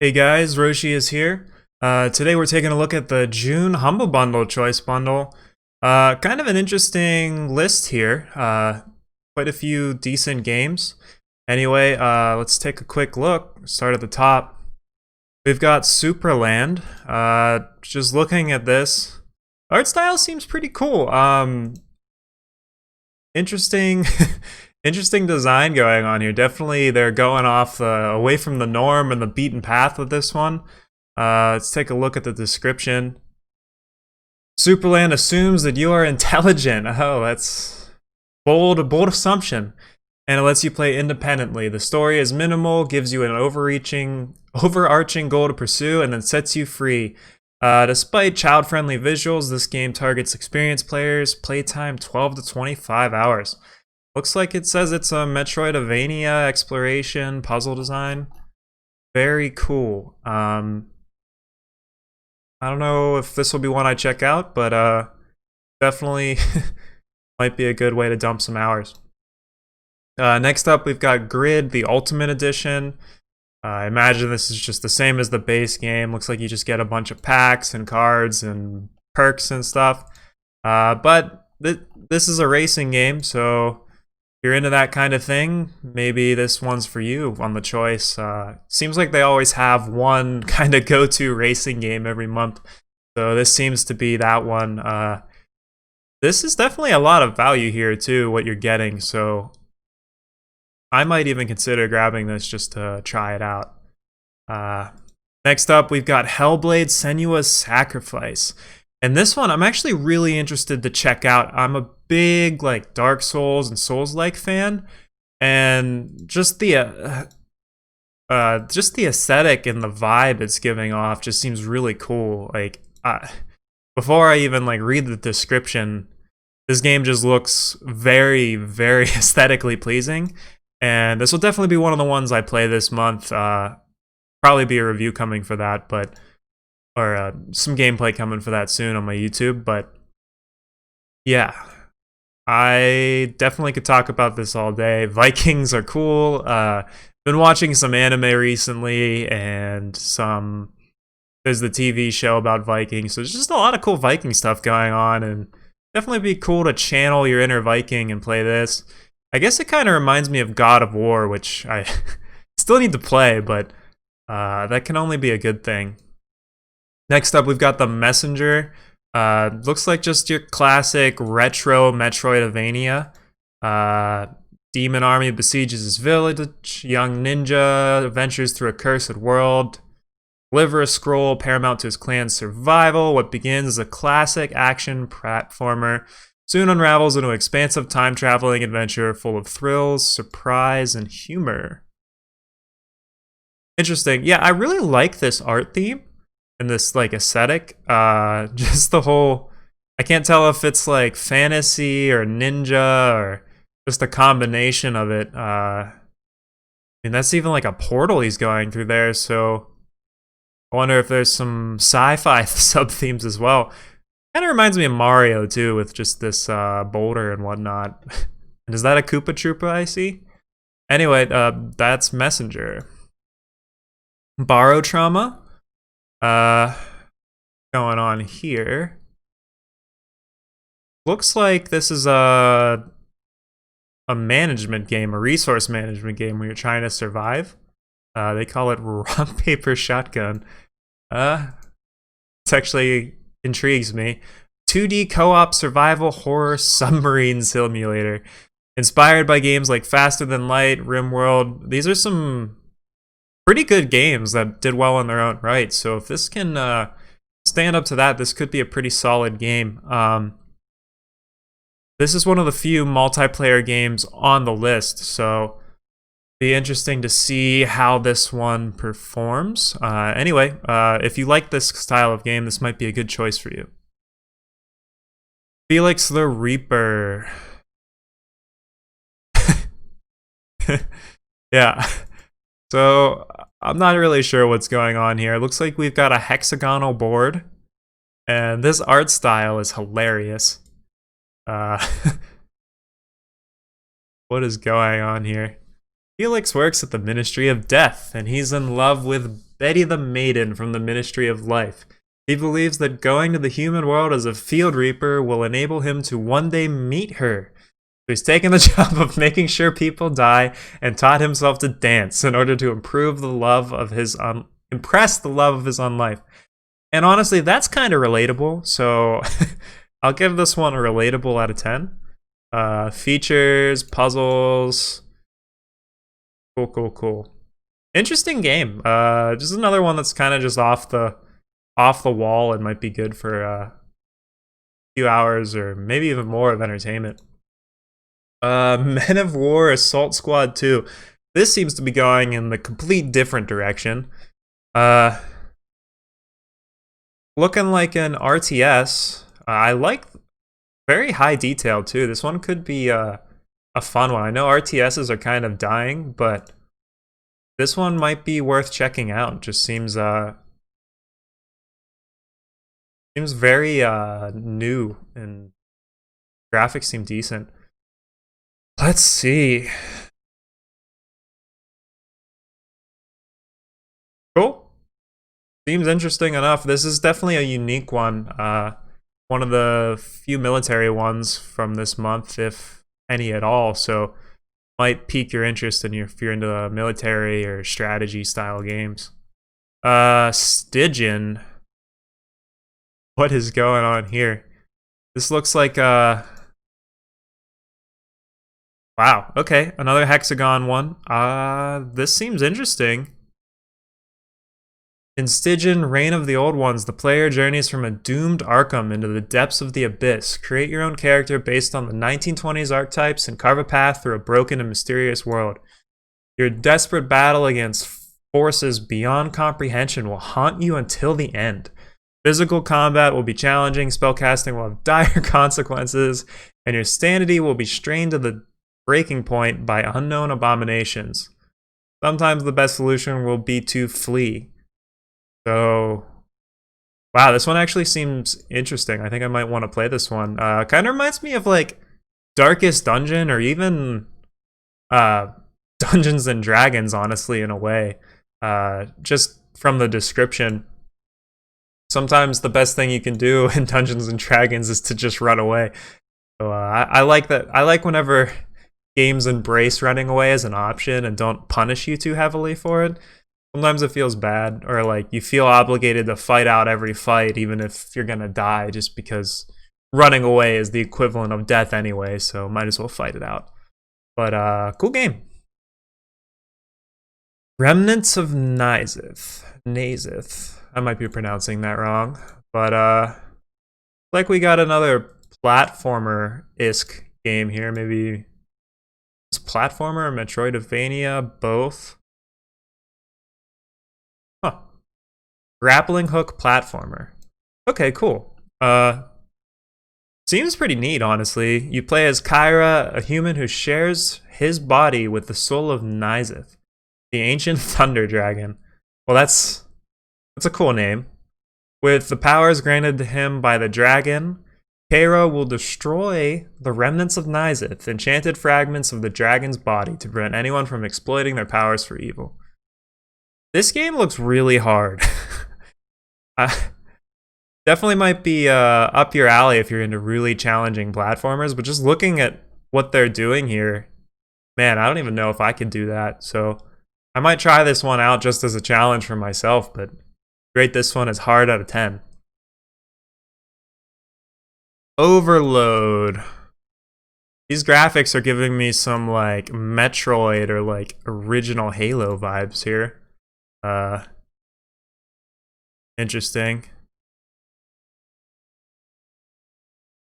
Hey guys, Roshi is here. Today we're taking a look at the June Humble Bundle Choice Bundle. Kind of an interesting list here. Quite a few decent games. Anyway, let's take a quick look. Start at the top. We've got Superland. Just looking at this, art style seems pretty cool. Interesting, interesting design going on here. Definitely, they're going off away from the norm and the beaten path with this one. Let's take a look at the description. Superland assumes that you are intelligent. Oh, that's bold assumption. And it lets you play independently. The story is minimal, gives you an overarching goal to pursue, and then sets you free. Despite child-friendly visuals, this game targets experienced players. Playtime 12 to 25 hours. Looks like it says it's a Metroidvania exploration puzzle design. Very cool. I don't know if this will be one I check out, but definitely might be a good way to dump some hours. Next up, we've got Grid, the Ultimate Edition. I imagine this is just the same as the base game. Looks like you just get a bunch of packs and cards and perks and stuff. But this is a racing game, so if you're into that kind of thing, maybe this one's for you on the choice. Seems like they always have one kind of go-to racing game every month, so this seems to be that one. This is definitely a lot of value here too, what you're getting, so I might even consider grabbing this just to try it out. Next up, we've got Hellblade: Senua's Sacrifice. And this one, I'm actually really interested to check out. I'm a big like Dark Souls and Souls-like fan, and just the aesthetic and the vibe it's giving off just seems really cool. Like before I even like read the description, this game just looks very, very aesthetically pleasing. And this will definitely be one of the ones I play this month. Probably be a review coming for that, or some gameplay coming for that soon on my YouTube. But yeah, I definitely could talk about this all day. Vikings are cool. Been watching some anime recently, and there's the TV show about Vikings. So there's just a lot of cool Viking stuff going on, and definitely be cool to channel your inner Viking and play this. I guess it kind of reminds me of God of War, which I still need to play, but that can only be a good thing. Next up, we've got The Messenger. Looks like just your classic retro Metroidvania. Demon army besieges his village. Young ninja adventures through a cursed world. Deliver a scroll paramount to his clan's survival. What begins as a classic action platformer soon unravels into an expansive time-traveling adventure full of thrills, surprise, and humor. Interesting. Yeah, I really like this art theme and this like aesthetic. Just the whole, I can't tell if it's like fantasy or ninja or just a combination of it. I mean, that's even like a portal he's going through there, so I wonder if there's some sci-fi sub-themes as well. Kind of reminds me of Mario too, with just this boulder and whatnot. And is that a Koopa Troopa I see? Anyway, that's Messenger. Borrow Trauma. Going on here. Looks like this is a management game, a resource management game where you're trying to survive. They call it Rock, Paper, Shotgun. It's actually intrigues me. 2D co-op survival horror submarine simulator. Inspired by games like Faster Than Light, RimWorld. These are some pretty good games that did well in their own right. So if this can stand up to that, this could be a pretty solid game. This is one of the few multiplayer games on the list, so be interesting to see how this one performs. Anyway, if you like this style of game, this might be a good choice for you. Felix the Reaper. Yeah. So I'm not really sure what's going on here. It looks like we've got a hexagonal board, and this art style is hilarious. What is going on here? Felix works at the Ministry of Death, and he's in love with Betty the Maiden from the Ministry of Life. He believes that going to the human world as a field reaper will enable him to one day meet her. So he's taken the job of making sure people die and taught himself to dance in order to impress the love of his own life. And honestly, that's kind of relatable. So I'll give this one a relatable out of 10. Features, puzzles. Cool. Interesting game. Just another one that's kind of just off the wall and might be good for a few hours or maybe even more of entertainment. Men of War Assault Squad 2. This seems to be going in the complete different direction. Looking like an RTS. I like very high detail too. This one could be a fun one. I know RTSs are kind of dying, but this one might be worth checking out. Just seems very new and graphics seem decent. Let's see. Cool. Seems interesting enough. This is definitely a unique one. One of the few military ones from this month, if any at all. So might pique your interest if you're into military or strategy style games. Stygian. What is going on here? This looks like wow, okay, another hexagon one. This seems interesting. In Stygian, Reign of the Old Ones, the player journeys from a doomed Arkham into the depths of the abyss. Create your own character based on the 1920s archetypes and carve a path through a broken and mysterious world. Your desperate battle against forces beyond comprehension will haunt you until the end. Physical combat will be challenging, spellcasting will have dire consequences, and your sanity will be strained to the breaking point by unknown abominations. Sometimes the best solution will be to flee. So, wow, this one actually seems interesting. I think I might want to play this one. Kind of reminds me of like Darkest Dungeon or even Dungeons and Dragons, honestly, in a way. Just from the description. Sometimes the best thing you can do in Dungeons and Dragons is to just run away. So I like that. I like whenever games embrace running away as an option and don't punish you too heavily for it. Sometimes it feels bad, or like you feel obligated to fight out every fight, even if you're gonna die, just because running away is the equivalent of death anyway, so might as well fight it out. But cool game. Remnants of Nicest. I might be pronouncing that wrong, but like we got another platformer-isk game here. Maybe it's platformer or Metroidvania, both. Huh. Grappling hook platformer. Okay, cool. Seems pretty neat, honestly. You play as Kyra, a human who shares his body with the soul of Nicest, the ancient thunder dragon. Well, that's a cool name. With the powers granted to him by the dragon, Kyra will destroy the remnants of Nicest, enchanted fragments of the dragon's body, to prevent anyone from exploiting their powers for evil. This game looks really hard. Definitely might be up your alley if you're into really challenging platformers, but just looking at what they're doing here, man, I don't even know if I could do that. So I might try this one out just as a challenge for myself, but rate this one as hard out of 10. Overload. These graphics are giving me some like Metroid or like original Halo vibes here. Interesting.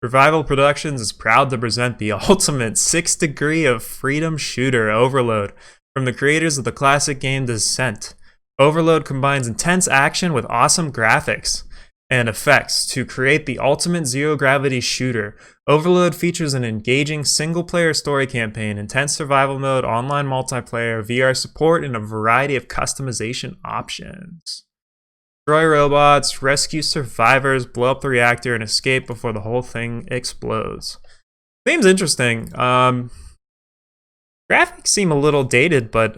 Revival Productions is proud to present the ultimate 6th degree of freedom shooter, Overload, from the creators of the classic game Descent. Overload combines intense action with awesome graphics and effects to create the ultimate zero-gravity shooter. Overload features an engaging single-player story campaign, intense survival mode, online multiplayer, VR support, and a variety of customization options. Destroy robots, rescue survivors, blow up the reactor, and escape before the whole thing explodes. Seems interesting. Graphics seem a little dated, but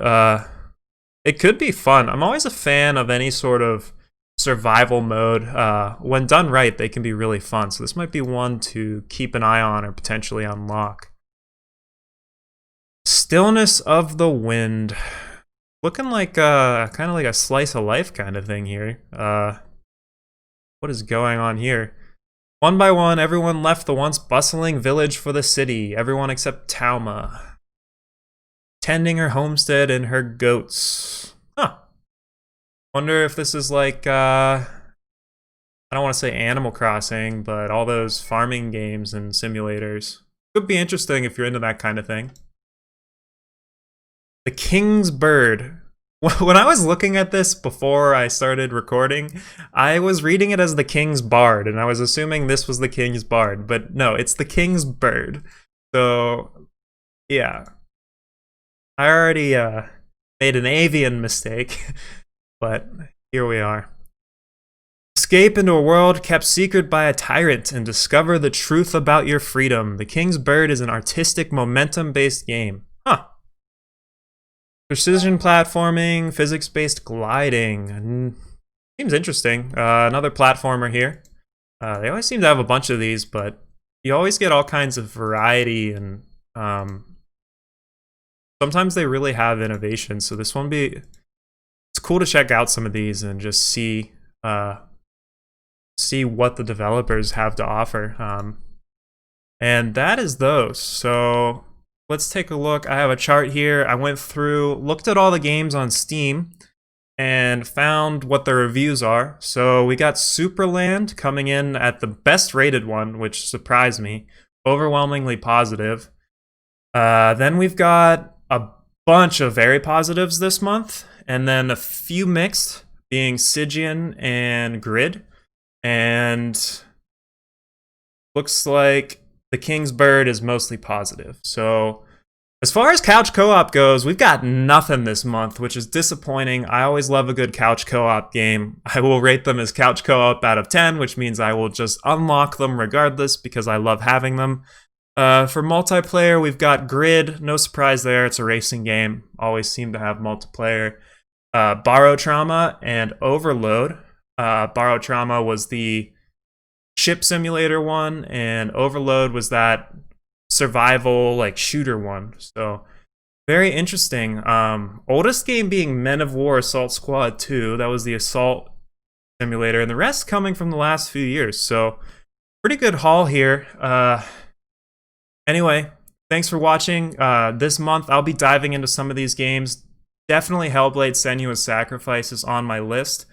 It could be fun. I'm always a fan of any sort of survival mode. When done right, they can be really fun. So this might be one to keep an eye on or potentially unlock. Stillness of the Wind. Looking like kind of like a slice of life kind of thing here. What is going on here? One by one, everyone left the once bustling village for the city. Everyone except Tauma, tending her homestead and her goats. Huh. Wonder if this is like, I don't want to say Animal Crossing, but all those farming games and simulators. Could be interesting if you're into that kind of thing. The King's Bird. When I was looking at this before I started recording, I was reading it as the King's Bard, and I was assuming this was the King's Bard, but no, it's the King's Bird. So, yeah. I already made an avian mistake, but here we are. Escape into a world kept secret by a tyrant and discover the truth about your freedom. The King's Bird is an artistic, momentum-based game. Huh. Precision platforming, physics-based gliding. Seems interesting. Another platformer here. They always seem to have a bunch of these, but you always get all kinds of variety, and sometimes they really have innovation. So this one it's cool to check out some of these and just see what the developers have to offer. And that is those. So let's take a look. I have a chart here. I went through, looked at all the games on Steam, and found what the reviews are. So we got Superland coming in at the best rated one, which surprised me. Overwhelmingly positive. Then we've got a bunch of very positives this month, and then a few mixed, being Stygian and Grid. And looks like the King's Bird is mostly positive. So as far as couch co-op goes, we've got nothing this month, which is disappointing. I always love a good couch co-op game. I will rate them as couch co-op out of 10, which means I will just unlock them regardless because I love having them. For multiplayer, we've got Grid. No surprise there. It's a racing game. Always seem to have multiplayer. Borrow Trauma and Overload. Borrow Trauma was the ship simulator one, and Overload was that survival like shooter one. So very interesting. Oldest game being Men of War Assault Squad 2. That was the assault simulator, and the rest coming from the last few years. So pretty good haul here. Anyway, thanks for watching. This month I'll be diving into some of these games. Definitely Hellblade Senua's Sacrifice is on my list.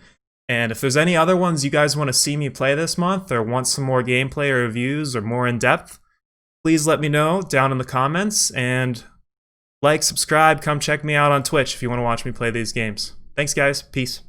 And if there's any other ones you guys want to see me play this month, or want some more gameplay or reviews or more in depth, please let me know down in the comments. And like, subscribe, come check me out on Twitch if you want to watch me play these games. Thanks guys, peace.